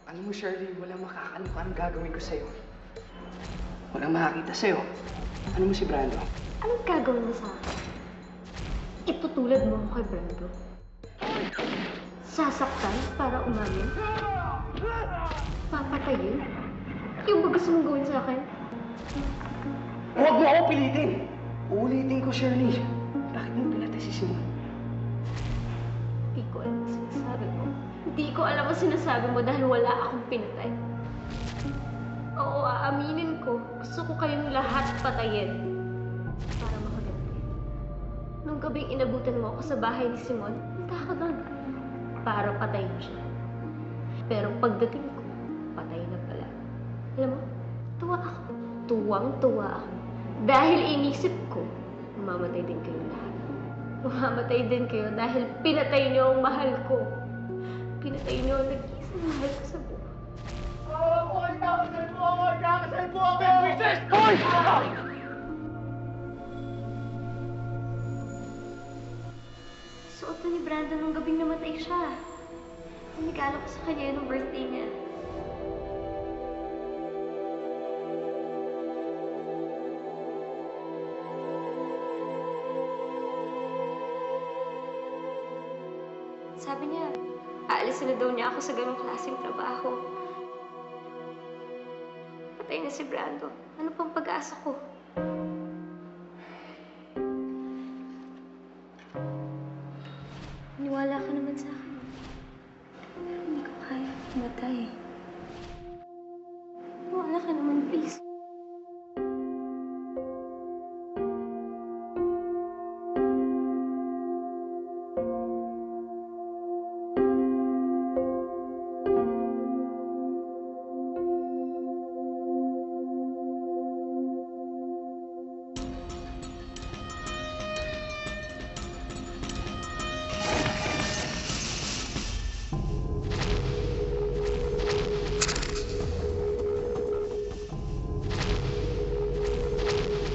Alam mo, Shirley, walang makakalimutan ang gagawin ko sa'yo. Walang makakita sa'yo. Ano mo si Brando? Anong gagawin mo sa akin? Itutulad mo ako kay Brando. Sasaktan para umamin? Papatayin? Yung ba gusto mong gawin sa akin? Huwag mo ako pilitin! Uulitin ko, Shirley. Bakit mo pinatay si Simon? Hindi ko alam ang sinasabi mo. Hindi ko alam ang sinasabi mo dahil wala akong pinatay. Oo, aaminin ko. Gusto ko kayong lahat patayin. Para makaganti. Nung gabing inabutan mo ako sa bahay ni Simon, punta ako doon. Para patayin siya. Pero pagdating ko, patay na pala. Alam mo, tuwa ako. Tuwang-tuwa ako. Dahil inisip ko, mamamatay din kayo lahat. Mamamatay din kayo dahil pinatay niyo ang mahal ko. Pinatay niyo ang nag-iisang mahal ko sa buhay. Hoy! Kakasal po ako! Kakasal po ako! Princess! Hoy! Suot na ni Brandon nung gabing namatay siya. Regalo ko sa kanya nung birthday niya. Sabi niya, aalisin na daw niya ako sa ganong klaseng trabaho. Patay na si Brando. Ano pang pag-asa ko? Niwala ka naman sa akin. Pero hindi ko kaya matay.